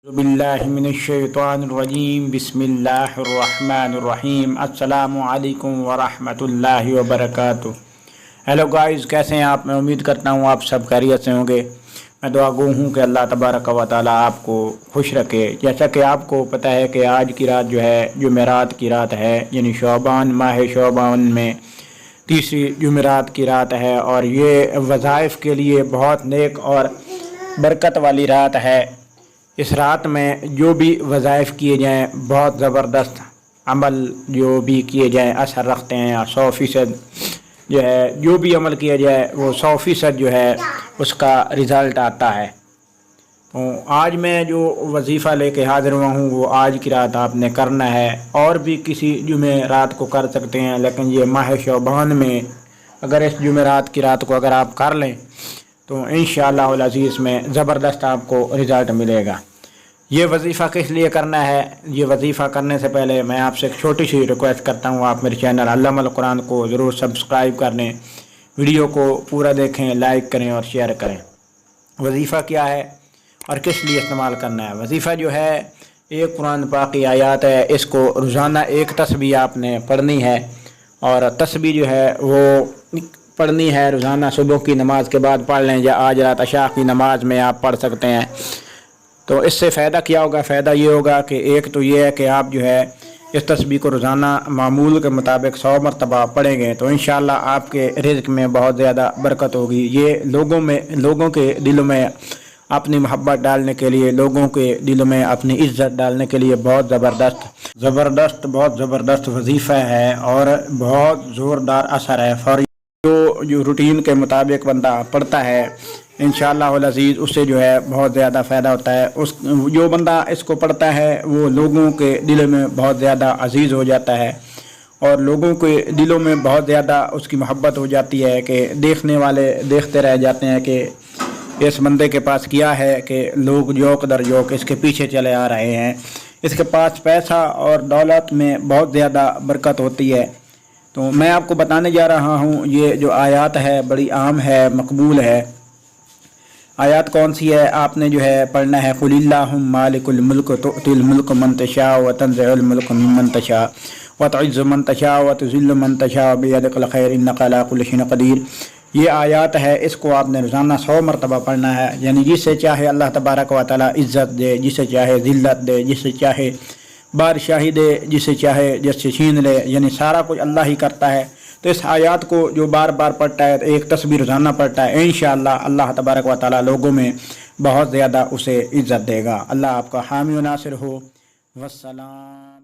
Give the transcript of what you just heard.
बिल्लाहिमिनश्शैतानिर्रजीम बिस्मिल्लाहिर्रहमानिर्रहीम अस्सलामु अलैकुम वरहमतुल्लाहि वबरकातुहू। हेलो गाइस, कैसे हैं आप? मैं उम्मीद करता हूँ आप सब खैरियत से होंगे। मैं दुआ गो हूँ कि अल्लाह तबारक व तआला आपको खुश रखे। जैसा कि आपको पता है कि आज की रात जो है जुमेरात की रात है, यानी शौबान माह शौबान में तीसरी जुमेरात की रात है और ये वज़ाइफ के लिए बहुत नेक और बरकत वाली रात है। इस रात में जो भी वज़ाइफ किए जाएँ, बहुत ज़बरदस्त अमल जो भी किए जाएँ असर रखते हैं। 100% जो है जो भी अमल किया जाए वो 100% जो है उसका रिज़ल्ट आता है। तो आज मैं जो वजीफ़ा लेके हाज़िर हुआ हूँ वो आज की रात आपने करना है, और भी किसी जुमे रात को कर सकते हैं, लेकिन ये माह शौबान में अगर इस जुमेरात की रात को अगर आप कर लें तो इंशाअल्लाह अल अज़ीज़ में ज़बरदस्त आपको रिज़ल्ट मिलेगा। ये वजीफ़ा किस लिए करना है? ये वजीफ़ा करने से पहले मैं आपसे एक छोटी सी रिक्वेस्ट करता हूँ, आप मेरे चैनल अल्लामुल कुरान को ज़रूर सब्सक्राइब कर लें, वीडियो को पूरा देखें, लाइक करें और शेयर करें। वजीफ़ा क्या है और किस लिए इस्तेमाल करना है? वजीफ़ा जो है एक कुरान पाक की आयत है, इसको रोज़ाना एक तस्बीह आपने पढ़नी है, और तस्बीह जो है वो पढ़नी है रोज़ाना। सुबह की नमाज के बाद पढ़ लें या आज रात अशा की नमाज में आप पढ़ सकते हैं। तो इससे फ़ायदा क्या होगा? फ़ायदा ये होगा कि एक तो ये है कि आप जो है इस तस्बीह को रोज़ाना मामूल के मुताबिक 100 मरतबा पढ़ेंगे तो इंशाअल्लाह आपके रिज़्क़ में बहुत ज़्यादा बरकत होगी। ये लोगों के दिलों में अपनी मोहब्बत डालने के लिए, लोगों के दिलों में अपनी इज़्ज़त डालने के लिए बहुत बहुत ज़बरदस्त वजीफ़ा है और बहुत ज़ोरदार असर है। फौरी जो रूटीन के मुताबिक बंदा पढ़ता है इंशाअल्लाह अल अज़ीज़ उससे जो है बहुत ज़्यादा फ़ायदा होता है। जो बंदा इसको पढ़ता है वो लोगों के दिलों में बहुत ज़्यादा अजीज़ हो जाता है और लोगों के दिलों में बहुत ज़्यादा उसकी मोहब्बत हो जाती है कि देखने वाले देखते रह जाते हैं कि इस बंदे के पास क्या है कि लोग जोक दर जोक इसके पीछे चले आ रहे हैं। इसके पास पैसा और दौलत में बहुत ज़्यादा बरकत होती है। तो मैं आपको बताने जा रहा हूँ, ये जो आयत है बड़ी आम है, मकबूल है। आयत कौन सी है? आपने जो है पढ़ना है कुलिल्लाहुम मालिकुल मुल्क तु'तिल मुल्क मन तशा व तंज़िउल मुल्क मिम्मन तशा व तु'इज़्ज़ु मन तशा व तुज़िल्लु मन तशा बियदिकल खैर इन्नका अला कुल्लि शैइन क़दीर। ये आयत है, इसको आपने रोज़ाना 100 मरतबा पढ़ना है। यानी जिसे चाहे अल्लाह तबारक व तआला इज़्ज़त दे, जिसे चाहे ज़िल्लत दे, जिसे चाहे बादशाही दे, जिसे चाहे जिससे छीन ले, यानी सारा कुछ अल्लाह ही करता है। तो इस आयत को जो बार बार पढ़ता है, एक तस्बीह रोज़ाना पढ़ता है, इंशाअल्लाह अल्लाह तबारक व तआला लोगों में बहुत ज़्यादा उसे इज़्ज़त देगा। अल्लाह आपका हामी व नासिर हो। वस्सलाम।